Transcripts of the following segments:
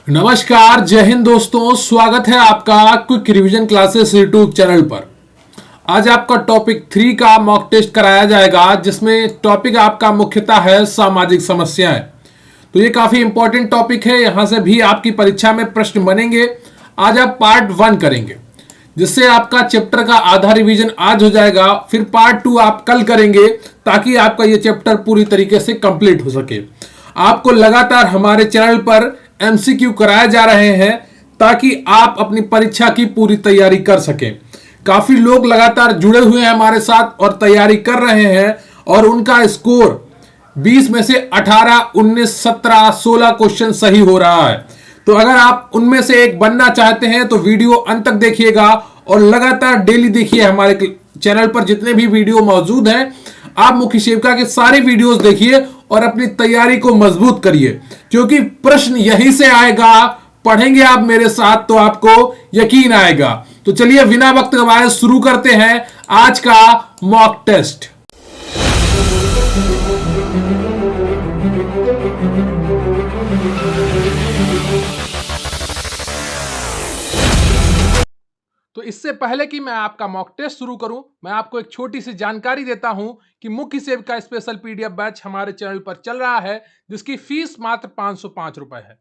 नमस्कार, जय हिंद दोस्तों। स्वागत है आपका quick revision classes YouTube channel पर। आज आपका टॉपिक 3 का मॉक टेस्ट कराया जाएगा, जिसमें टॉपिक आपका मुख्यतः है सामाजिक समस्याएं। तो ये काफी इंपॉर्टेंट टॉपिक है, यहां से भी आपकी परीक्षा में प्रश्न बनेंगे। आज आप पार्ट 1 करेंगे, जिससे आपका चैप्टर का आधा रिवीजन आज हो जाएगा। फिर पार्ट 2 आप कल करेंगे, ताकि आपका ये चैप्टर पूरी तरीके से कंप्लीट हो सके। आपको लगातार हमारे चैनल पर एमसीक्यू कराए जा रहे हैं, ताकि आप अपनी परीक्षा की पूरी तैयारी कर सकें। काफी लोग लगातार जुड़े हुए हैं हमारे साथ और तैयारी कर रहे हैं, और उनका स्कोर 20 में से 18, 19, 17, 16 क्वेश्चन सही हो रहा है। तो अगर आप उनमें से एक बनना चाहते हैं तो वीडियो अंत तक देखिएगा, और लगातार डेली देखिए हमारे चैनल पर जितने भी वीडियो मौजूद हैं। आप मुख्य सेविका के सारे वीडियोस देखिए और अपनी तैयारी को मजबूत करिए, क्योंकि प्रश्न यहीं से आएगा। पढ़ेंगे आप मेरे साथ तो आपको यकीन आएगा। तो चलिए बिना वक्त गवाए शुरू करते हैं आज का मॉक टेस्ट। तो इससे पहले कि मैं आपका मॉक टेस्ट शुरू करूं, मैं आपको एक छोटी सी जानकारी देता हूं कि मुख्य सेविका स्पेशल पीडीएफ बैच हमारे चैनल पर चल रहा है, जिसकी फीस मात्र 505 रुपए है।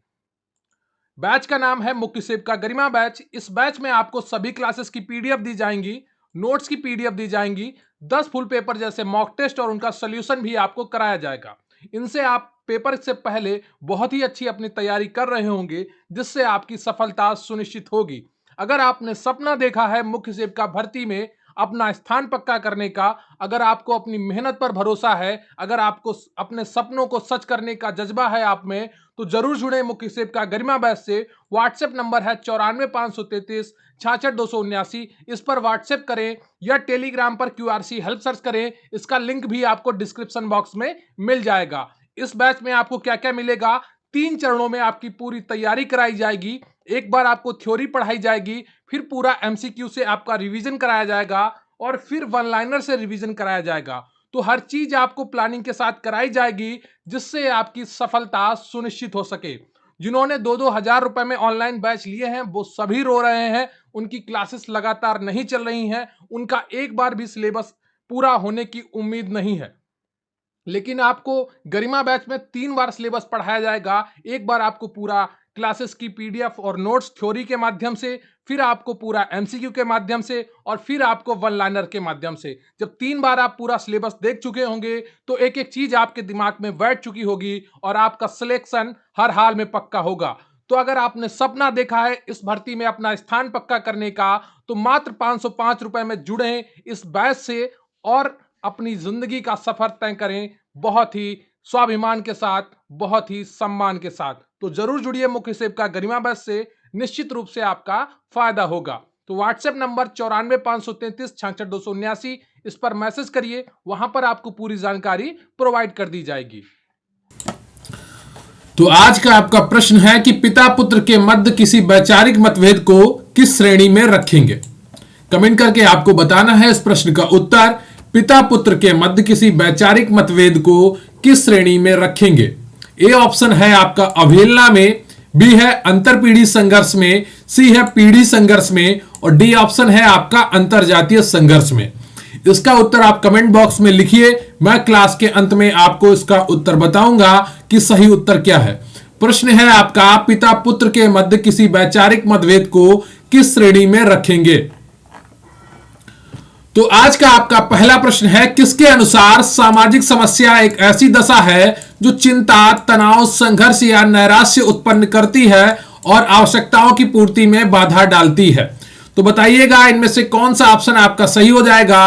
बैच का नाम है मुख्य सेविका गरिमा बैच। इस बैच में आपको सभी क्लासेस की पीडीएफ दी जाएंगी, नोट्स की पीडीएफ दी जाएंगी, 10 फुल पेपर जैसे मॉक टेस्ट और उनका सोल्यूशन भी आपको कराया जाएगा। इनसे आप पेपर से पहले बहुत ही अच्छी अपनी तैयारी कर रहे होंगे, जिससे आपकी सफलता सुनिश्चित होगी। अगर आपने सपना देखा है मुख्य सेविका भर्ती में अपना स्थान पक्का करने का, अगर आपको अपनी मेहनत पर भरोसा है, अगर आपको अपने सपनों को सच करने का जज्बा है आप में, तो जरूर जुड़े मुख्य सेविका गरिमा बैच से। व्हाट्सएप नंबर है 94 533 66 279। इस पर व्हाट्सएप करें या टेलीग्राम पर क्यूआरसी हेल्प सर्च करें। इसका लिंक भी आपको डिस्क्रिप्शन बॉक्स में मिल जाएगा। इस बैच में आपको क्या क्या मिलेगा? 3 चरणों में आपकी पूरी तैयारी कराई जाएगी। एक बार आपको थ्योरी पढ़ाई जाएगी, फिर पूरा एमसीक्यू से आपका रिवीजन कराया जाएगा, और फिर वन लाइनर से रिवीजन कराया जाएगा। तो हर चीज आपको प्लानिंग के साथ कराई जाएगी, जिससे आपकी सफलता सुनिश्चित हो सके। जिन्होंने 2-2 हजार रुपए में ऑनलाइन बैच लिए हैं, वो सभी रो रहे हैं। उनकी क्लासेस लगातार नहीं चल रही हैं, उनका एक बार भी सिलेबस पूरा होने की उम्मीद नहीं है। लेकिन आपको गरिमा बैच में 3 बार सिलेबस पढ़ाया जाएगा। एक बार आपको पूरा क्लासेस की पीडीएफ और नोट्स थ्योरी के माध्यम से, फिर आपको पूरा एमसीक्यू के माध्यम से, और फिर आपको वन लाइनर के माध्यम से। जब 3 बार आप पूरा सिलेबस देख चुके होंगे, तो एक एक चीज आपके दिमाग में बैठ चुकी होगी, और आपका सिलेक्शन हर हाल में पक्का होगा। तो अगर आपने सपना देखा है इस भर्ती में अपना स्थान पक्का करने का, तो मात्र 505 रुपए में जुड़े इस बैच से और अपनी जिंदगी का सफर तय करें, बहुत ही स्वाभिमान के साथ, बहुत ही सम्मान के साथ। तो जरूर जुड़िए मुख्य सेविका गरिमा बैच से, निश्चित रूप से आपका फायदा होगा। तो व्हाट्सएप नंबर 94 533 66 279, इस पर मैसेज करिए, वहां पर आपको पूरी जानकारी प्रोवाइड कर दी जाएगी। तो आज का आपका प्रश्न है कि पिता पुत्र के मध्य किसी वैचारिक मतभेद को किस श्रेणी में रखेंगे। कमेंट करके आपको बताना है इस प्रश्न का उत्तर। पिता पुत्र के मध्य किसी वैचारिक मतभेद को किस श्रेणी में रखेंगे? ए ऑप्शन है आपका अवहेलना में, बी है अंतरपीढ़ी संघर्ष में, सी है पीढ़ी संघर्ष में, और डी ऑप्शन है आपका अंतरजातीय संघर्ष में। इसका उत्तर आप कमेंट बॉक्स में लिखिए। मैं क्लास के अंत में आपको इसका उत्तर बताऊंगा कि सही उत्तर क्या है। प्रश्न है आपका, पिता पुत्र के मध्य किसी वैचारिक मतभेद को किस श्रेणी में रखेंगे? तो आज का आपका पहला प्रश्न है, किसके अनुसार सामाजिक समस्या एक ऐसी दशा है जो चिंता, तनाव, संघर्ष या नैराश्य उत्पन्न करती है और आवश्यकताओं की पूर्ति में बाधा डालती है? तो बताइएगा इनमें से कौन सा ऑप्शन आपका सही हो जाएगा।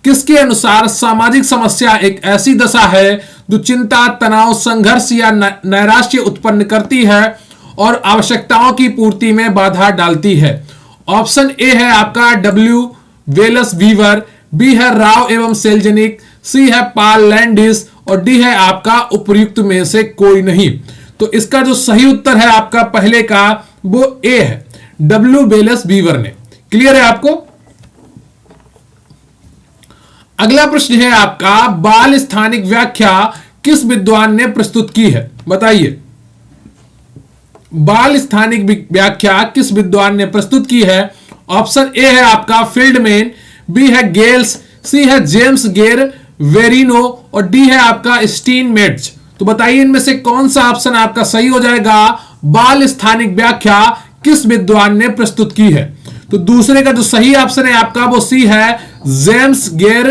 किसके अनुसार सामाजिक समस्या एक ऐसी दशा है जो चिंता, तनाव, संघर्ष या नैराश्य उत्पन्न करती है और आवश्यकताओं की पूर्ति में बाधा डालती है? ऑप्शन ए है आपका डब्ल्यू वेलस वीवर, बी है राव एवं सेल्जनिक, सी है पाल लैंडिस, और डी है आपका उपयुक्त में से कोई नहीं। तो इसका जो सही उत्तर है आपका पहले का, वो ए है, डब्ल्यू वेलस वीवर ने। क्लियर है आपको? अगला प्रश्न है आपका, बाल स्थानिक व्याख्या किस विद्वान ने प्रस्तुत की है? बताइए, बाल स्थानिक व्याख्या किस विद्वान ने प्रस्तुत की है? ऑप्शन ए है आपका फील्डमैन, बी है गेल्स, सी है जेम्स गेर वेरिनो और डी है आपका स्टीनमेट्ज। तो बताइए इनमें से कौन सा ऑप्शन आपका सही हो जाएगा? बाल स्थानिक व्याख्या किस विद्वान ने प्रस्तुत की है? तो दूसरे का जो सही ऑप्शन है आपका वो सी है जेम्स गेर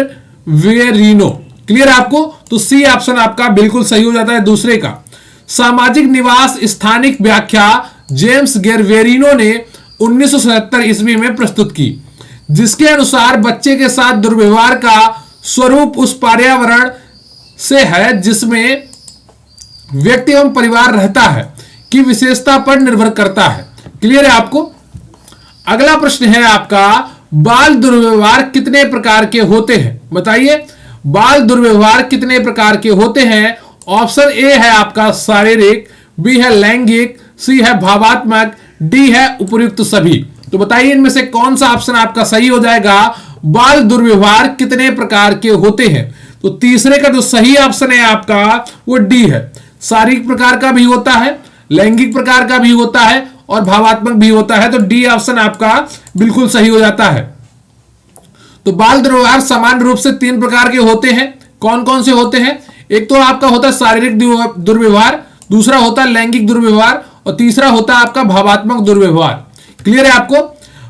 वेरिनो। क्लियर है आपको? तो सी ऑप्शन आपका बिल्कुल सही हो जाता है दूसरे का। सामाजिक निवास स्थानिक व्याख्या जेम्स गेरवेरिनो ने 1977 ईस्वी में प्रस्तुत की, जिसके अनुसार बच्चे के साथ दुर्व्यवहार का स्वरूप उस पर्यावरण से है जिसमें व्यक्ति एवं परिवार रहता है की विशेषता पर निर्भर करता है। क्लियर है आपको? अगला प्रश्न है आपका, बाल दुर्व्यवहार कितने प्रकार के होते हैं? बताइए बाल दुर्व्यवहार कितने प्रकार के होते हैं? ऑप्शन ए है आपका शारीरिक, बी है लैंगिक, सी है भावात्मक, डी है उपयुक्त सभी। तो बताइए इनमें से कौन सा ऑप्शन आपका सही हो जाएगा? बाल दुर्व्यवहार कितने प्रकार के होते हैं? तो तीसरे का जो सही ऑप्शन है आपका वो डी है। शारीरिक प्रकार का भी होता है, लैंगिक प्रकार का भी होता है और भावात्मक भी होता है। तो डी ऑप्शन आपका बिल्कुल सही हो जाता है। तो बाल दुर्व्यवहार सामान्य रूप से 3 प्रकार के होते हैं। कौन कौन से होते हैं? एक तो आपका होता है शारीरिक दुर्व्यवहार, दूसरा होता है लैंगिक दुर्व्यवहार और तीसरा होता है आपका भावात्मक दुर्व्यवहार। क्लियर है आपको?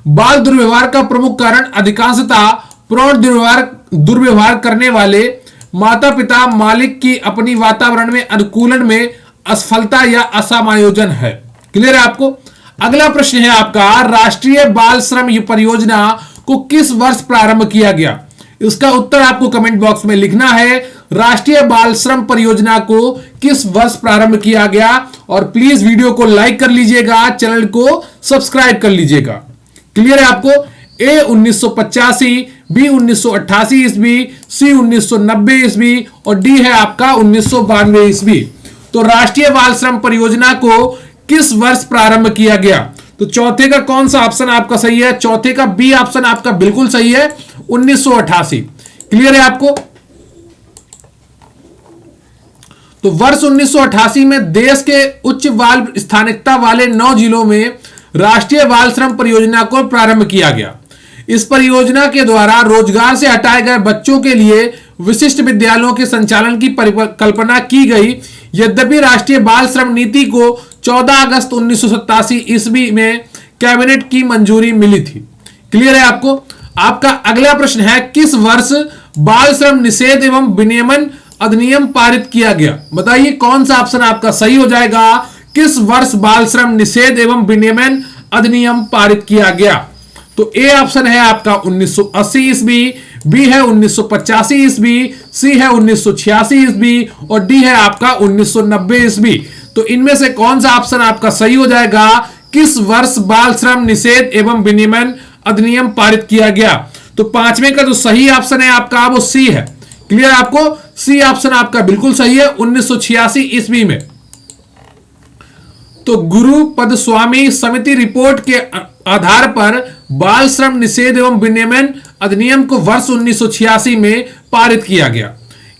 बाल दुर्व्यवहार का प्रमुख कारण अधिकांशतः प्रौढ़ दुर्व्यवहार करने वाले माता पिता मालिक की अपनी वातावरण में अनुकूलन में असफलता या असमायोजन है। क्लियर है आपको? अगला प्रश्न है आपका, राष्ट्रीय बाल श्रम परियोजना को किस वर्ष प्रारंभ किया गया? इसका उत्तर आपको कमेंट बॉक्स में लिखना है। राष्ट्रीय बाल श्रम परियोजना को किस वर्ष प्रारंभ किया गया? और प्लीज वीडियो को लाइक कर लीजिएगा, चैनल को सब्सक्राइब कर लीजिएगा। क्लियर है आपको? ए 1985, बी 1988 ईस्वी, सी 1990 ईस्वी और डी है आपका 1992 ईस्वी। तो राष्ट्रीय बाल श्रम परियोजना को किस वर्ष प्रारंभ किया गया? तो चौथे का कौन सा ऑप्शन आपका सही है? चौथे का बी ऑप्शन आपका बिल्कुल सही है, 1988। क्लियर है आपको? तो वर्ष 1988 में देश के उच्च बाल स्थानिकता वाले 9 जिलों में राष्ट्रीय बाल श्रम परियोजना को प्रारंभ किया गया। इस परियोजना के द्वारा रोजगार से हटाए गए बच्चों के लिए विशिष्ट विद्यालयों के संचालन की परिकल्पना की गई। यद्यपि राष्ट्रीय बाल श्रम नीति को 14 अगस्त 1987 ईस्वी में कैबिनेट की मंजूरी मिली थी। क्लियर है आपको? आपका अगला प्रश्न है, किस वर्ष बाल श्रम निषेध एवं विनियमन अधिनियम पारित किया गया? बताइए कौन सा ऑप्शन आपका सही हो जाएगा? किस वर्ष बाल श्रम निषेध एवं विनियमन अधिनियम पारित किया गया? तो ए ऑप्शन है आपका 1980 ईस्वी, बी है 1985 ईस्वी, सी है 1986 ईस्वी और डी है आपका 1990 ईस्वी। तो इनमें से कौन सा ऑप्शन आपका सही हो जाएगा? किस वर्ष बाल श्रम निषेध एवं विनियमन अधिनियम पारित किया गया? तो पांचवें का जो सही ऑप्शन है आपका वो सी है। क्लियर है आपको? सी ऑप्शन आपका बिल्कुल सही है, 1986 ईस्वी में। तो गुरु पदस्वामी समिति रिपोर्ट के आधार पर बाल श्रम निषेध एवं विनियमन अधिनियम को वर्ष 1986 में पारित किया गया।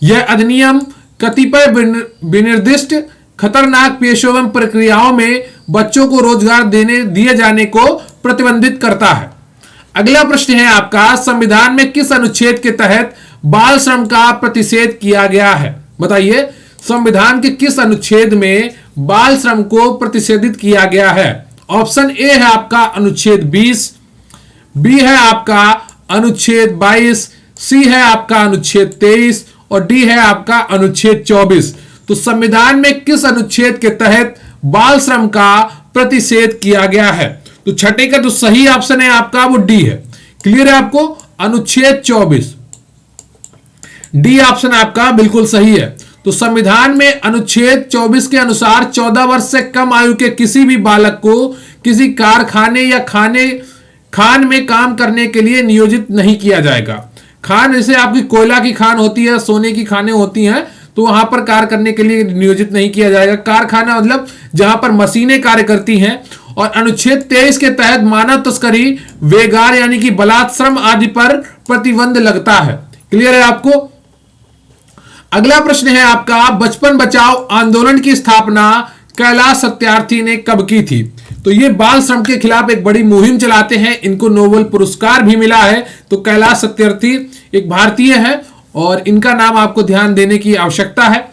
यह अधिनियम कतिपय विनिर्दिष्ट खतरनाक पेशों एवं प्रक्रियाओं में बच्चों को रोजगार दिए जाने को प्रतिबंधित करता है। अगला प्रश्न है आपका, संविधान में किस अनुच्छेद के तहत बाल श्रम का प्रतिषेध किया गया है? बताइए संविधान के किस अनुच्छेद में बाल श्रम को प्रतिषेधित किया गया है? ऑप्शन ए है आपका अनुच्छेद 20, बी है आपका अनुच्छेद 22, सी है आपका अनुच्छेद 23 और डी है आपका अनुच्छेद 24। तो संविधान में किस अनुच्छेद के तहत बाल श्रम का प्रतिषेध किया गया है? तो छठे का जो सही ऑप्शन है आपका वो डी है। क्लियर है आपको? अनुच्छेद 24, डी ऑप्शन आपका बिल्कुल सही है। तो संविधान में अनुच्छेद 24 के अनुसार 14 वर्ष से कम आयु के किसी भी बालक को किसी कारखाने या खान में काम करने के लिए नियोजित नहीं किया जाएगा। खान जैसे आपकी कोयला की खान होती है, सोने की खानें होती हैं, तो वहां पर कार्य करने के लिए नियोजित नहीं किया जाएगा। कारखाना मतलब जहां पर मशीनें कार्य करती हैं। और अनुच्छेद 23 के तहत मानव तस्करी, वेगार यानी कि बलात्श्रम आदि पर प्रतिबंध लगता है। क्लियर है आपको? अगला प्रश्न है आपका, बचपन बचाओ आंदोलन की स्थापना कैलाश सत्यार्थी ने कब की थी? तो ये बाल श्रम के खिलाफ एक बड़ी मुहिम चलाते हैं, इनको नोबेल पुरस्कार भी मिला है। तो कैलाश सत्यार्थी एक भारतीय है और इनका नाम आपको ध्यान देने की आवश्यकता है।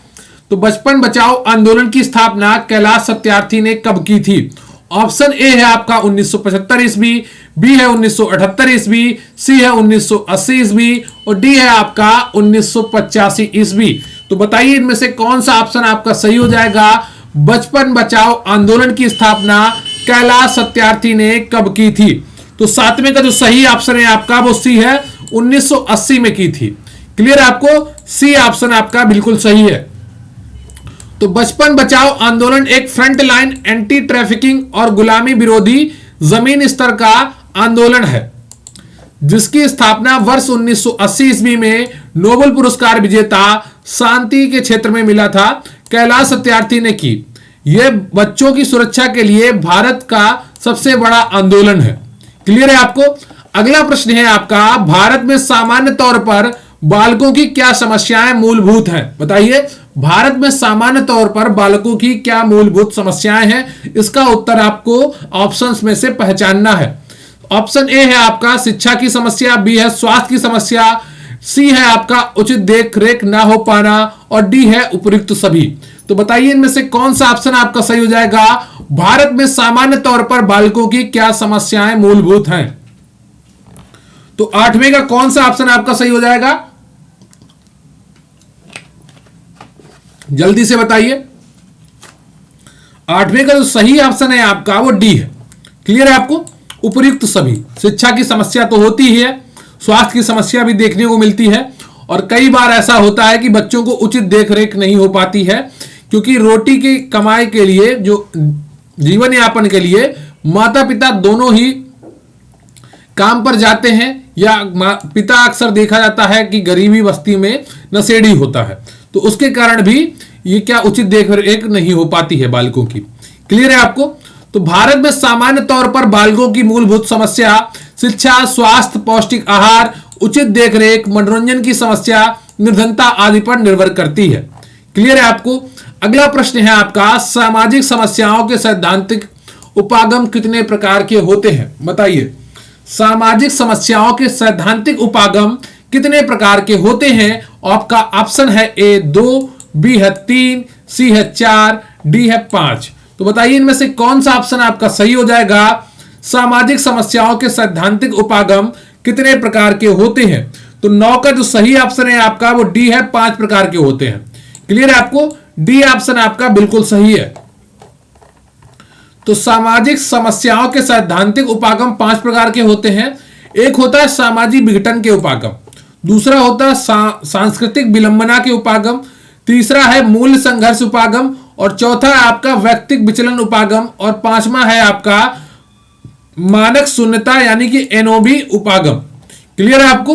तो बचपन बचाओ आंदोलन की स्थापना कैलाश सत्यार्थी ने कब की थी? ऑप्शन ए है आपका 1975 ईस्वी, बी है 1978 ईस्वी, सी है 1980 ईस्वी और डी है आपका 1985 ईस्वी। तो बताइए इनमें से कौन सा ऑप्शन आपका सही हो जाएगा? बचपन बचाओ आंदोलन की स्थापना कैलाश सत्यार्थी ने कब की थी? तो सातवें का जो सही ऑप्शन है आपका वो सी है, 1980 में की थी। क्लियर है आपको? सी ऑप्शन आपका बिल्कुल सही है। तो बचपन बचाओ आंदोलन एक फ्रंट लाइन एंटी ट्रैफिकिंग और गुलामी विरोधी जमीन स्तर का आंदोलन है, जिसकी स्थापना वर्ष 1980 ईस्वी में नोबेल पुरस्कार विजेता शांति के क्षेत्र में मिला था कैलाश सत्यार्थी ने की। यह बच्चों की सुरक्षा के लिए भारत का सबसे बड़ा आंदोलन है। क्लियर है आपको? अगला प्रश्न है आपका, भारत में सामान्य तौर पर बालकों की क्या समस्याएं मूलभूत हैं? बताइए, भारत में सामान्य तौर पर बालकों की क्या मूलभूत समस्याएं हैं? इसका उत्तर आपको ऑप्शंस में से पहचानना है। ऑप्शन ए है आपका शिक्षा की समस्या, बी है स्वास्थ्य की समस्या, सी है आपका उचित देख रेख ना हो पाना और डी है उपयुक्त सभी। तो बताइए इनमें से कौन सा ऑप्शन आपका सही हो जाएगा? भारत में सामान्य तौर पर बालकों की क्या समस्याएं मूलभूत हैं? तो आठवें का कौन सा ऑप्शन आपका सही हो जाएगा? जल्दी से बताइए। आठवें का जो सही ऑप्शन है आपका वो डी है। क्लियर है आपको? उपयुक्त सभी। शिक्षा की समस्या तो होती ही है, स्वास्थ्य की समस्या भी देखने को मिलती है और कई बार ऐसा होता है कि बच्चों को उचित देखरेख नहीं हो पाती है, क्योंकि रोटी की कमाई के लिए, जो जीवन यापन के लिए माता पिता दोनों ही काम पर जाते हैं, या पिता अक्सर देखा जाता है कि गरीबी बस्ती में नशेड़ी होता है, तो उसके कारण भी ये क्या उचित देखरेख नहीं हो पाती है बालकों की। क्लियर है आपको? तो भारत में सामान्य तौर पर बालकों की मूलभूत समस्या शिक्षा, स्वास्थ्य, पौष्टिक आहार, उचित देखरेख, मनोरंजन की समस्या, निर्धनता आदि पर निर्भर करती है। क्लियर है आपको? अगला प्रश्न है आपका, सामाजिक समस्याओं के सैद्धांतिक उपागम कितने प्रकार के होते हैं? बताइए, सामाजिक समस्याओं के सैद्धांतिक उपागम कितने प्रकार के होते हैं? आपका ऑप्शन है ए 2, बी है 3, सी है 4, डी है 5। तो बताइए इनमें से कौन सा ऑप्शन आपका सही हो जाएगा? सामाजिक समस्याओं के सैद्धांतिक उपागम कितने प्रकार के होते हैं? तो 9 का जो सही ऑप्शन है आपका वो डी है, 5 प्रकार के होते हैं। क्लियर है आपको? डी ऑप्शन आपका बिल्कुल सही है। तो सामाजिक समस्याओं के सैद्धांतिक उपागम 5 प्रकार के होते हैं। एक होता है सामाजिक विघटन के उपागम, दूसरा होता है सांस्कृतिक विलंबना के उपागम, तीसरा है मूल्य संघर्ष उपागम और चौथा है आपका व्यक्तिगत विचलन उपागम और पांचवा है आपका मानक शून्यता यानी कि एनओबी उपागम। क्लियर है आपको?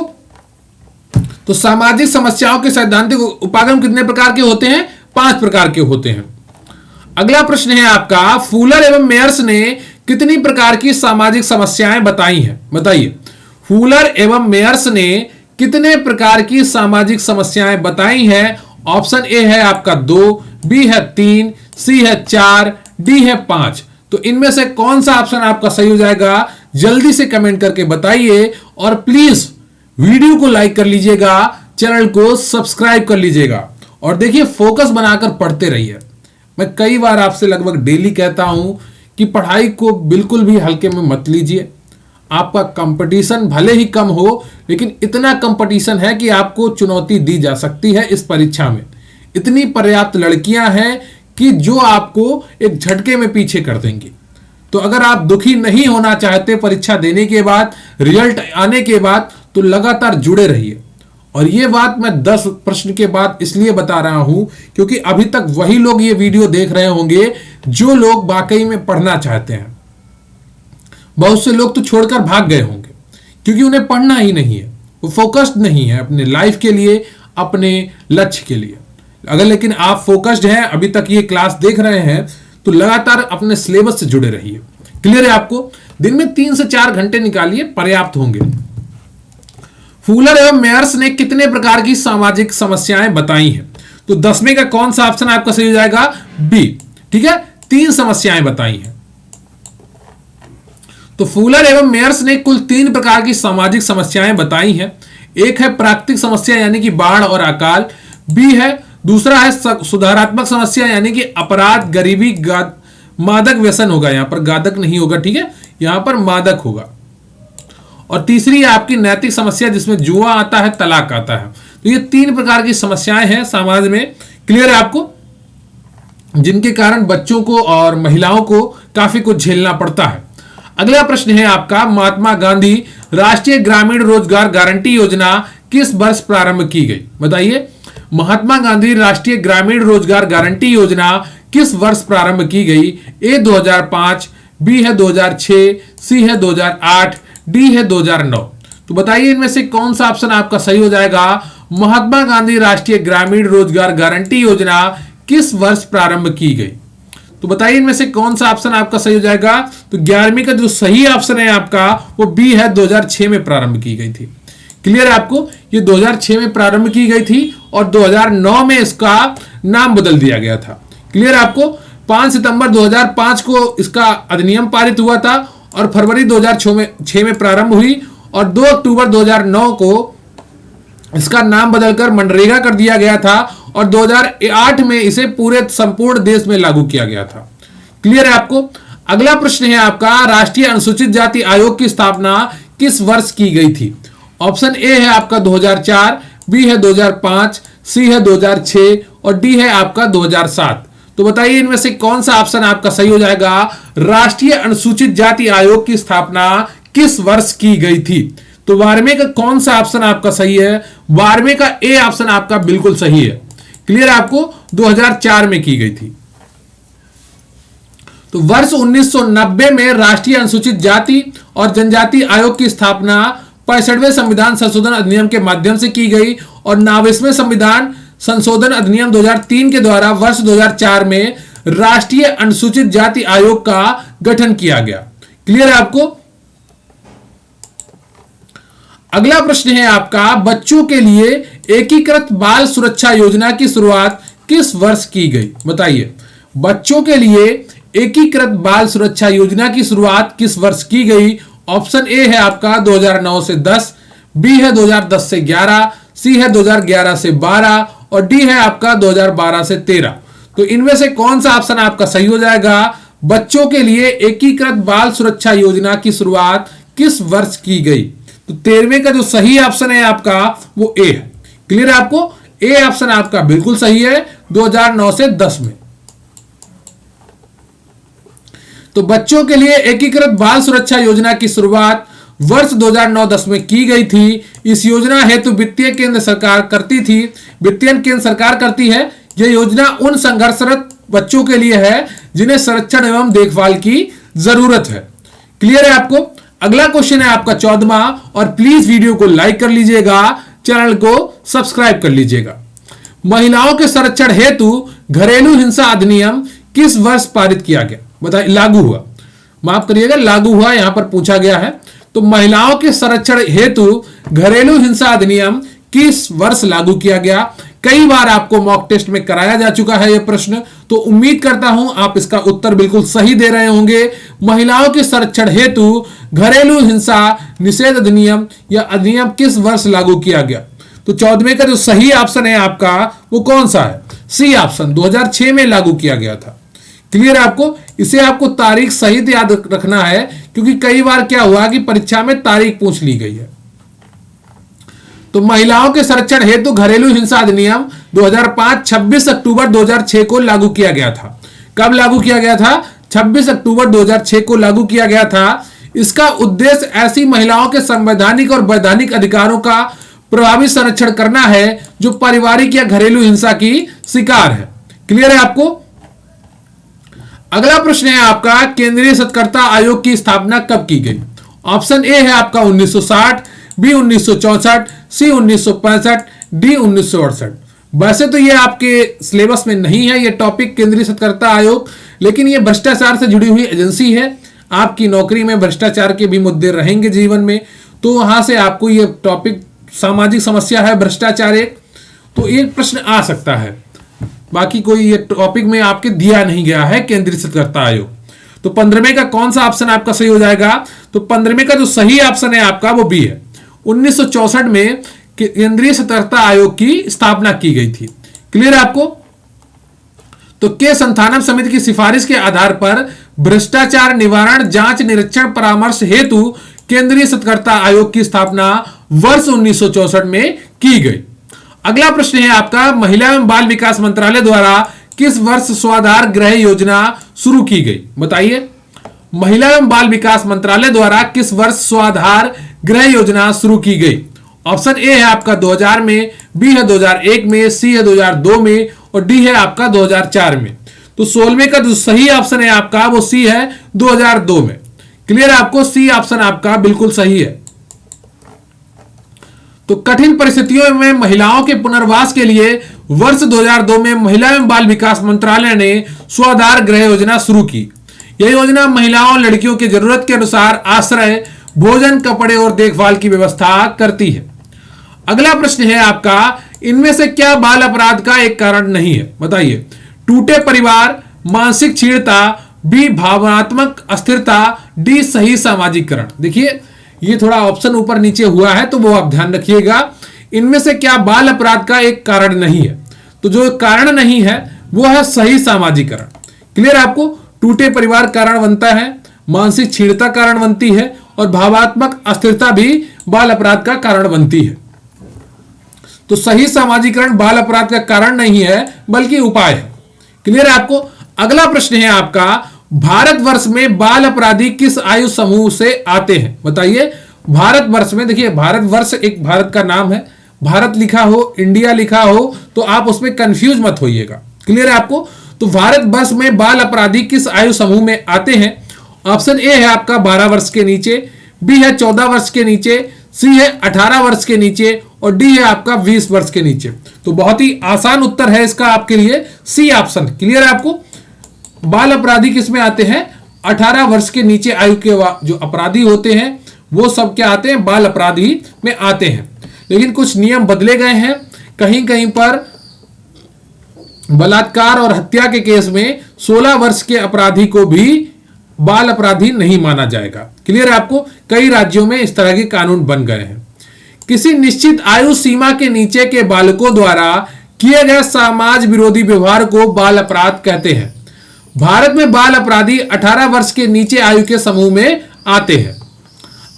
तो सामाजिक समस्याओं के सैद्धांतिक उपागम कितने प्रकार के होते हैं? 5 प्रकार के होते हैं। अगला प्रश्न है आपका, फूलर एवं मेयर्स ने कितनी प्रकार की सामाजिक समस्याएं बताई हैं? बताइए, फूलर एवं मेयर्स ने कितने प्रकार की सामाजिक समस्याएं बताई हैं? ऑप्शन ए है आपका 2, बी है 3, सी है 4, डी है 5। तो इनमें से कौन सा ऑप्शन आपका सही हो जाएगा? जल्दी से कमेंट करके बताइए और प्लीज वीडियो को लाइक कर लीजिएगा, चैनल को सब्सक्राइब कर लीजिएगा और देखिए फोकस बनाकर पढ़ते रहिए। मैं कई बार आपसे लगभग डेली कहता हूं कि पढ़ाई को बिल्कुल भी हल्के में मत लीजिए। आपका कंपटीशन भले ही कम हो, लेकिन इतना कंपटीशन है कि आपको चुनौती दी जा सकती है इस परीक्षा में। इतनी पर्याप्त लड़कियां हैं कि जो आपको एक झटके में पीछे कर देंगी। तो अगर आप दुखी नहीं होना चाहते परीक्षा देने के बाद, रिजल्ट आने के बाद, तो लगातार जुड़े रहिए। और ये बात मैं 10 प्रश्न के बाद इसलिए बता रहा हूं क्योंकि अभी तक वही लोग ये वीडियो देख रहे होंगे जो लोग वाकई में पढ़ना चाहते हैं। बहुत से लोग तो छोड़कर भाग गए होंगे क्योंकि उन्हें पढ़ना ही नहीं है, वो फोकस्ड नहीं है अपने लाइफ के लिए, अपने लक्ष्य के लिए। अगर लेकिन आप फोकस्ड हैं, अभी तक ये क्लास देख रहे हैं, तो लगातार अपने सिलेबस से जुड़े रहिए। क्लियर है आपको? दिन में 3 से 4 घंटे निकालिए, पर्याप्त होंगे। फूलर एवं मेयर्स ने कितने प्रकार की सामाजिक समस्याएं बताई हैं? तो 10वें का कौन सा ऑप्शन आपका सही हो जाएगा? बी। ठीक है, 3 समस्याएं बताई हैं। तो फूलर एवं मेयर्स ने कुल 3 प्रकार की सामाजिक समस्याएं बताई हैं। एक है प्राकृतिक समस्या यानी कि बाढ़ और अकाल, बी है दूसरा है सुधारात्मक समस्या यानी कि अपराध, गरीबी, मादक व्यसन होगा, यहां पर गादक नहीं होगा, ठीक है, यहां पर मादक होगा। और तीसरी है आपकी नैतिक समस्या जिसमें जुआ आता है, तलाक आता है। तो ये 3 प्रकार की समस्याएं हैं समाज में, क्लियर है आपको, जिनके कारण बच्चों को और महिलाओं को काफी कुछ झेलना पड़ता है। अगला प्रश्न है आपका, महात्मा गांधी राष्ट्रीय ग्रामीण रोजगार गारंटी योजना किस वर्ष प्रारंभ की गई? बताइए, महात्मा गांधी राष्ट्रीय ग्रामीण रोजगार गारंटी योजना किस वर्ष प्रारंभ की गई? ए 2005, बी है 2006, सी है 2008, डी है 2009। तो बताइए इनमें से कौन सा ऑप्शन आपका सही हो जाएगा? महात्मा गांधी राष्ट्रीय ग्रामीण रोजगार गारंटी योजना किस वर्ष प्रारंभ की गई? तो बताइए इनमें से कौन सा ऑप्शन आपका सही हो जाएगा? तो 11वीं का जो सही ऑप्शन है आपका वो बी है, 2006 में प्रारंभ की गई थी। क्लियर है आपको, ये 2006 में प्रारंभ की गई थी और 2009 में इसका नाम बदल दिया गया था। क्लियर है आपको, 5 सितंबर 2005 को इसका अधिनियम पारित हुआ था और फरवरी 2006 में प्रारंभ हुई और 2 अक्टूबर 2009 को इसका नाम बदलकर मनरेगा कर दिया गया था और 2008 में इसे पूरे संपूर्ण देश में लागू किया गया था। क्लियर है आपको। अगला प्रश्न है आपका, राष्ट्रीय अनुसूचित जाति आयोग की स्थापना किस वर्ष की गई थी? ऑप्शन ए है आपका 2004, बी है 2005, सी है 2006 और डी है आपका 2007। तो बताइए इनमें से कौन सा ऑप्शन आपका सही हो जाएगा? राष्ट्रीय अनुसूचित जाति आयोग की स्थापना किस वर्ष की गई थी? तो 12वें का कौन सा ऑप्शन आपका सही है? 12वें का ए ऑप्शन आपका बिल्कुल सही है। क्लियर, आपको 2004 में की गई थी। तो वर्ष 1990 में राष्ट्रीय अनुसूचित जाति और जनजाति आयोग की स्थापना 65वें संविधान संशोधन अधिनियम के माध्यम से की गई और 29वें संविधान संशोधन अधिनियम 2003 के द्वारा वर्ष 2004 में राष्ट्रीय अनुसूचित जाति आयोग का गठन किया गया। क्लियर है आपको। अगला प्रश्न है आपका, बच्चों के लिए एकीकृत बाल सुरक्षा योजना की शुरुआत किस वर्ष की गई? बताइए, बच्चों के लिए एकीकृत बाल सुरक्षा योजना की शुरुआत किस वर्ष की गई? ऑप्शन ए है आपका 2009 से 10, बी है 2010 से 11, सी है 2011 से 12 और डी है आपका 2012 से 13। तो इनमें से कौन सा ऑप्शन आपका सही हो जाएगा? बच्चों के लिए एकीकृत बाल सुरक्षा योजना की शुरुआत किस वर्ष की गई? तो 13वें का जो सही ऑप्शन है आपका वो ए है। क्लियर है आपको, ए ऑप्शन आपका बिल्कुल सही है, 2009 से 10 में। तो बच्चों के लिए एकीकृत बाल सुरक्षा योजना की शुरुआत वर्ष 2009-10 में की गई थी। इस योजना हेतु वित्तीय केंद्र सरकार करती थी, वित्तीय केंद्र सरकार करती है। यह योजना उन संघर्षरत बच्चों के लिए है जिन्हें संरक्षण एवं देखभाल की जरूरत है। क्लियर है आपको। अगला क्वेश्चन है आपका 14वां और प्लीज वीडियो को लाइक कर लीजिएगा, चैनल को सब्सक्राइब कर लीजिएगा। महिलाओं के संरक्षण हेतु घरेलू हिंसा अधिनियम किस वर्ष पारित किया गया? बताइए, लागू हुआ, माफ करिएगा, लागू हुआ यहां पर पूछा गया है। तो महिलाओं के संरक्षण हेतु घरेलू हिंसा अधिनियम किस वर्ष लागू किया गया? कई बार आपको मॉक टेस्ट में कराया जा चुका है यह प्रश्न, तो उम्मीद करता हूं आप इसका उत्तर बिल्कुल सही दे रहे होंगे। महिलाओं के संरक्षण हेतु घरेलू हिंसा निषेध अधिनियम या अधिनियम किस वर्ष लागू किया गया? तो 14वें का जो सही ऑप्शन है आपका वो कौन सा है? सी ऑप्शन, 2006 में लागू किया गया था। क्लियर है आपको। इसे आपको तारीख सहित याद रखना है क्योंकि कई बार क्या हुआ कि परीक्षा में तारीख पूछ ली गई है। तो महिलाओं के संरक्षण हेतु घरेलू हिंसा अधिनियम 2005 26 अक्टूबर 2006 को लागू किया गया था। कब लागू किया गया था? 26 अक्टूबर 2006 को लागू किया गया था। इसका उद्देश्य ऐसी महिलाओं के संवैधानिक और वैधानिक अधिकारों का प्रभावी संरक्षण करना है जो पारिवारिक या घरेलू हिंसा की शिकार है। क्लियर है आपको। अगला प्रश्न है आपका, केंद्रीय सत्कर्ता आयोग की स्थापना कब की गई? ऑप्शन ए है आपका 1960, बी 1964, सी 1965, डी 1968। वैसे तो ये आपके सिलेबस में नहीं है ये टॉपिक केंद्रीय सत्कर्ता आयोग, लेकिन ये भ्रष्टाचार से जुड़ी हुई एजेंसी है। आपकी नौकरी में भ्रष्टाचार के भी मुद्दे रहेंगे जीवन में, तो वहां से आपको ये टॉपिक सामाजिक समस्या है भ्रष्टाचार एक, तो एक प्रश्न आ सकता है। बाकी कोई ये टॉपिक में आपके दिया नहीं गया है केंद्रीय सतर्कता आयोग। तो 15वें का कौन सा ऑप्शन आपका सही हो जाएगा? तो 15वें का जो सही ऑप्शन है आपका वो बी है। 1964 में केंद्रीय सतर्कता आयोग की स्थापना की गई थी। क्लियर है आपको? तो के संथानम समिति की सिफारिश के आधार पर भ्रष्टाचार निवारण जांच निरीक्षण परामर्श हेतु केंद्रीय सतर्कता आयोग की स्थापना वर्ष 1964 में की गई। अगला प्रश्न है आपका, महिला एवं बाल विकास मंत्रालय द्वारा किस वर्ष स्वाधार गृह योजना शुरू की गई? बताइए, महिला एवं बाल विकास मंत्रालय द्वारा किस वर्ष स्वाधार गृह योजना शुरू की गई? ऑप्शन ए है आपका 2000 में, बी है 2001 में, सी है 2002 में और डी है आपका 2004 में। तो 16वें का जो सही ऑप्शन है आपका वो सी है 2002 में। क्लियर है आपको? सी ऑप्शन आपका बिल्कुल सही है। तो कठिन परिस्थितियों में महिलाओं के पुनर्वास के लिए वर्ष 2002 में महिला एवं बाल विकास मंत्रालय ने स्वाधार गृह योजना शुरू की। यह योजना महिलाओं लड़कियों की जरूरत के अनुसार आश्रय, भोजन, कपड़े और देखभाल की व्यवस्था करती है। अगला प्रश्न है आपका, इनमें से क्या बाल अपराध का एक कारण नहीं है? बताइए। टूटे परिवार, मानसिक क्षीणता, बी भावनात्मक अस्थिरता, डी सही सामाजिकरण। देखिए ये थोड़ा ऑप्शन ऊपर नीचे हुआ है तो वो आप ध्यान रखिएगा। इनमें से क्या बाल अपराध का एक कारण नहीं है? तो जो कारण नहीं है वो है सही सामाजिकरण। क्लियर आपको? टूटे परिवार कारण बनता है, मानसिक क्षीणता कारण बनती है और भावात्मक अस्थिरता भी बाल अपराध का कारण बनती है। तो सही सामाजिकरण बाल अपराध का कारण नहीं है बल्कि उपाय है। क्लियर है आपको? अगला प्रश्न है आपका, भारतवर्ष में बाल अपराधी किस आयु समूह से आते हैं? बताइए। भारतवर्ष में, देखिए भारतवर्ष एक भारत का नाम है, भारत लिखा हो, इंडिया लिखा हो तो आप उसमें कंफ्यूज मत होइएगा। क्लियर है आपको? तो भारतवर्ष में बाल अपराधी किस आयु समूह में आते हैं? ऑप्शन ए है आपका 12 वर्ष के नीचे, बी है 14 वर्ष के नीचे, सी है 18 वर्ष के नीचे और डी है आपका 20 वर्ष के नीचे। तो बहुत ही आसान उत्तर है इसका आपके लिए सी ऑप्शन। क्लियर है आपको? बाल अपराधी किस में आते हैं? 18 वर्ष के नीचे आयु के जो अपराधी होते हैं वो सब क्या आते हैं? बाल अपराधी में आते हैं। लेकिन कुछ नियम बदले गए हैं। कहीं कहीं पर बलात्कार और हत्या के केस में 16 वर्ष के अपराधी को भी बाल अपराधी नहीं माना जाएगा। क्लियर है आपको? कई राज्यों में इस तरह के कानून बन गए हैं। किसी निश्चित आयु सीमा के नीचे के बालकों द्वारा किए गए समाज विरोधी व्यवहार को बाल अपराध कहते हैं। भारत में बाल अपराधी 18 वर्ष के नीचे आयु के समूह में आते हैं।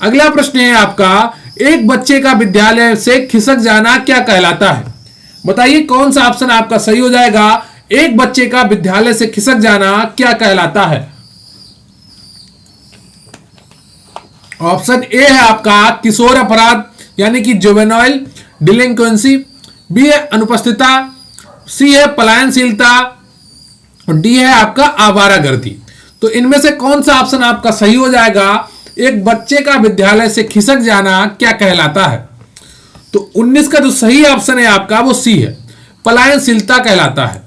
अगला प्रश्न है आपका, एक बच्चे का विद्यालय से खिसक जाना क्या कहलाता है? बताइए कौन सा ऑप्शन आपका सही हो जाएगा? एक बच्चे का विद्यालय से खिसक जाना क्या कहलाता है? ऑप्शन ए है आपका किशोर अपराध यानी कि जुवेनाइल डिलिंक्वेंसी, बी है अनुपस्थितता, सी है पलायनशीलता और डी है आपका आवारागर्दी। तो इनमें से कौन सा ऑप्शन आपका सही हो जाएगा? एक बच्चे का विद्यालय से खिसक जाना क्या कहलाता है? तो 19 का जो सही ऑप्शन है आपका वो सी है, पलायनशीलता कहलाता है।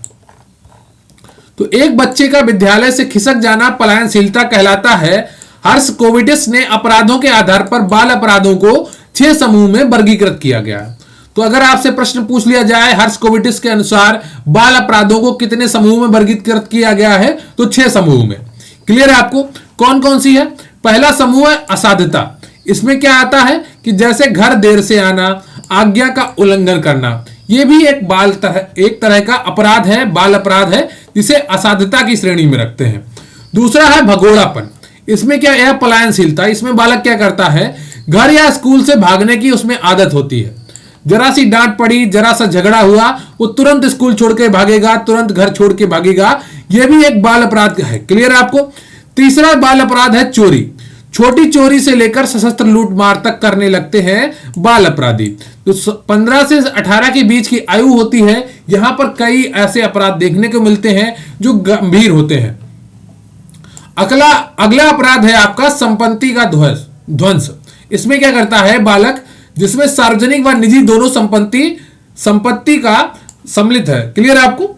तो एक बच्चे का विद्यालय से खिसक जाना पलायनशीलता कहलाता है। हर्ष कोविडिस ने अपराधों के आधार पर बाल अपराधों को 6 समूह में वर्गीकृत किया गया है। तो अगर आपसे प्रश्न पूछ लिया जाए हर्ष कोविडिस के अनुसार बाल अपराधों को कितने समूह में वर्गीकृत किया गया है, तो 6 समूह में। क्लियर है आपको? कौन कौन सी है? पहला समूह है असाधुता। इसमें क्या आता है कि जैसे घर देर से आना, आज्ञा का उल्लंघन करना, यह भी एक तरह का अपराध है, बाल अपराध है, जिसे असाधुता की श्रेणी में रखते हैं। दूसरा है भगोड़ापन। इसमें क्या है? पलायनशीलता। इसमें बालक क्या करता है? घर या स्कूल से भागने की उसमें आदत होती है। जरा सी डांट पड़ी, जरा सा झगड़ा हुआ, वो तुरंत स्कूल छोड़ के भागेगा, तुरंत घर छोड़ के भागेगा। यह भी एक बाल अपराध है। क्लियर है आपको? तीसरा बाल अपराध है चोरी। छोटी चोरी से लेकर सशस्त्र लूटमार तक करने लगते हैं बाल अपराधी। तो 15 से 18 के बीच की आयु होती है। यहां पर कई ऐसे अपराध देखने को मिलते हैं जो गंभीर होते हैं। अगला अपराध है आपका संपत्ति का ध्वंस। इसमें क्या करता है बालक? जिसमें सार्वजनिक व निजी दोनों संपत्ति का सम्मिलित है। क्लियर है आपको?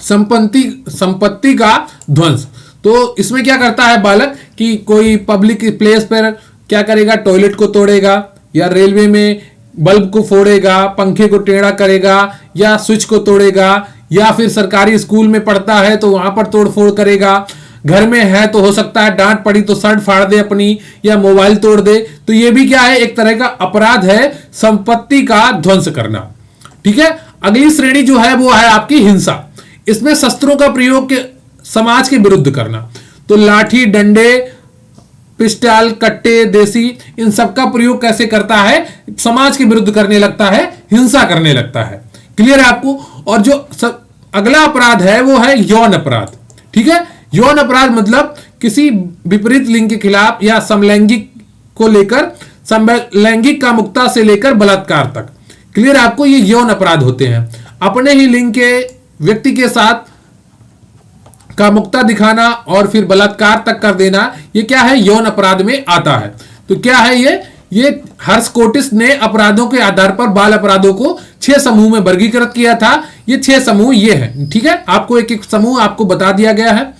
संपत्ति का ध्वंस। तो इसमें क्या करता है बालक कि कोई पब्लिक प्लेस पर क्या करेगा? टॉयलेट को तोड़ेगा या रेलवे में बल्ब को फोड़ेगा, पंखे को टेढ़ा करेगा, या स्विच को तोड़ेगा, या फिर सरकारी स्कूल में पढ़ता है तो वहां पर तोड़फोड़ करेगा, घर में है तो हो सकता है डांट पड़ी तो शर्ट फाड़ दे अपनी, या मोबाइल तोड़ दे। तो ये भी क्या है, एक तरह का अपराध है, संपत्ति का ध्वंस करना। ठीक है। अगली श्रेणी जो है वो है आपकी हिंसा। इसमें शस्त्रों का प्रयोग समाज के विरुद्ध करना। तो लाठी, डंडे, पिस्टल, कट्टे, देसी, इन सब का प्रयोग कैसे करता है, समाज के विरुद्ध करने लगता है, हिंसा करने लगता है। क्लियर है आपको। और जो अगला अपराध है वो है यौन अपराध। ठीक है। यौन अपराध मतलब किसी विपरीत लिंग के खिलाफ या समलैंगिक को लेकर, समलैंगिक कामुकता से लेकर बलात्कार तक। क्लियर है आपको। ये यौन अपराध होते हैं। अपने ही लिंग के व्यक्ति के साथ कामुकता दिखाना और फिर बलात्कार तक कर देना, ये क्या है, यौन अपराध में आता है। तो क्या है ये हर्ष कोटिस ने अपराधों के आधार पर बाल अपराधों को 6 समूह में वर्गीकृत किया था। ये 6 समूह ये है। ठीक है। आपको एक एक समूह आपको बता दिया गया है।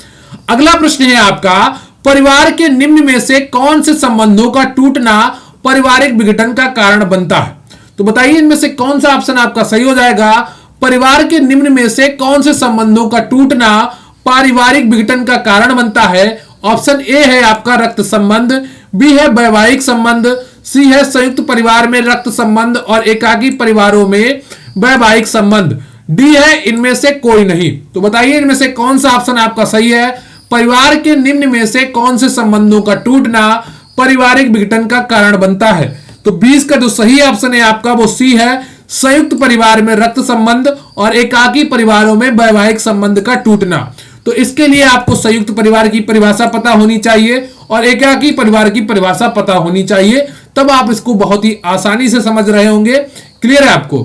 अगला प्रश्न है आपका, परिवार के निम्न में से कौन से संबंधों का टूटना पारिवारिक विघटन का कारण बनता है। तो बताइए इनमें से कौन सा ऑप्शन आपका सही हो जाएगा। परिवार के निम्न में से कौन से संबंधों का टूटना पारिवारिक विघटन का कारण बनता है। ऑप्शन ए है आपका रक्त संबंध, बी है वैवाहिक संबंध, सी है संयुक्त परिवार में रक्त संबंध और एकाकी परिवारों में वैवाहिक संबंध, डी है इनमें से कोई नहीं। तो बताइए इनमें से कौन सा ऑप्शन आपका सही है। परिवार के निम्न में से कौन से संबंधों का टूटना पारिवारिक विघटन का कारण बनता है। तो 20 का जो सही ऑप्शन है आपका वो सी है, संयुक्त परिवार में रक्त संबंध और एकाकी परिवारों में वैवाहिक संबंध का टूटना। तो इसके लिए आपको संयुक्त परिवार की परिभाषा पता होनी चाहिए और एकाकी परिवार की परिभाषा पता होनी चाहिए, तब आप इसको बहुत ही आसानी से समझ रहे होंगे। क्लियर है आपको।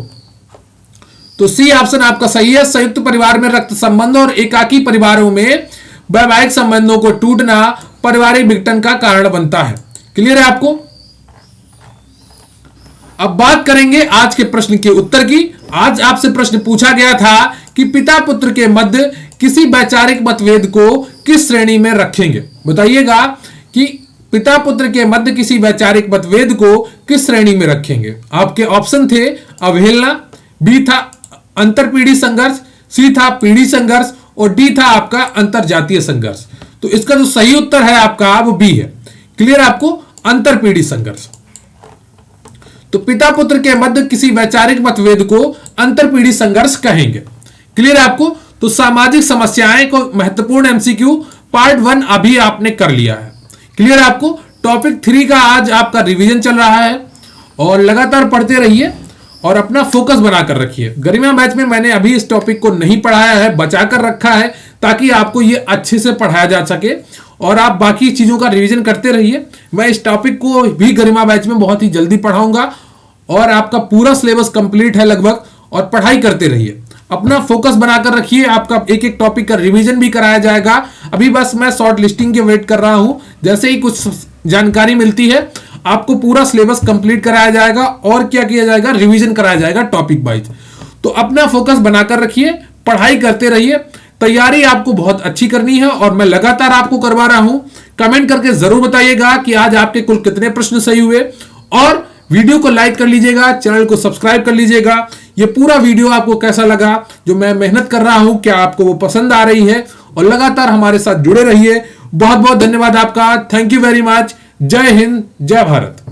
तो सी ऑप्शन आपका सही है, संयुक्त परिवार में रक्त संबंध और एकाकी परिवारों में वैवाहिक संबंधों को टूटना पारिवारिक विघटन का कारण बनता है। क्लियर है आपको। अब बात करेंगे आज के प्रश्न के उत्तर की। आज आपसे प्रश्न पूछा गया था कि पिता पुत्र के मध्य किसी वैचारिक मतभेद को किस श्रेणी में रखेंगे। बताइएगा कि पिता पुत्र के मध्य किसी वैचारिक मतभेद को किस श्रेणी में रखेंगे। आपके ऑप्शन थे अवहेलना, बी था अंतरपीढ़ी संघर्ष, सी था पीढ़ी संघर्ष और डी था आपका अंतरजातीय संघर्ष। तो इसका जो सही उत्तर है आपका वो बी है। क्लियर आपको, अंतरपीढ़ी संघर्ष। तो पिता पुत्र के मध्य किसी वैचारिक मतभेद को अंतरपीढ़ी संघर्ष कहेंगे। क्लियर है आपको। तो सामाजिक समस्याएं को महत्वपूर्ण एमसीक्यू पार्ट 1 अभी आपने कर लिया है। क्लियर है आपको। टॉपिक 3 का आज आपका रिवीजन चल रहा है और लगातार पढ़ते रहिए और अपना फोकस बनाकर रखिए। गरिमा बैच में मैंने अभी इस टॉपिक को नहीं पढ़ाया है, बचाकर रखा है ताकि आपको ये अच्छे से पढ़ाया जा सके और आप बाकी चीजों का रिवीजन करते रहिए। मैं इस टॉपिक को भी गरिमा बैच में बहुत ही जल्दी पढ़ाऊंगा और आपका पूरा सिलेबस कंप्लीट है लगभग, और पढ़ाई करते रहिए। अपना फोकस बनाकर रखिए। आपका एक एक टॉपिक का रिवीजन भी कराया जाएगा। अभी बस मैं शॉर्ट लिस्टिंग के वेट कर रहा हूं। जैसे ही कुछ जानकारी मिलती है आपको पूरा सिलेबस कंप्लीट कराया जाएगा और क्या किया जाएगा, रिवीजन कराया जाएगा टॉपिक वाइज। तो अपना फोकस बनाकर रखिए, पढ़ाई करते रहिए। तैयारी आपको बहुत अच्छी करनी है और मैं लगातार आपको करवा रहा हूं। कमेंट करके जरूर बताइएगा कि आज आपके कुल कितने प्रश्न सही हुए, और वीडियो को लाइक कर लीजिएगा, चैनल को सब्सक्राइब कर लीजिएगा। ये पूरा वीडियो आपको कैसा लगा, जो मैं मेहनत कर रहा हूं, क्या आपको वो पसंद आ रही है, और लगातार हमारे साथ जुड़े रहिए। बहुत बहुत धन्यवाद आपका। Thank you very much. जय हिंद, जय भारत।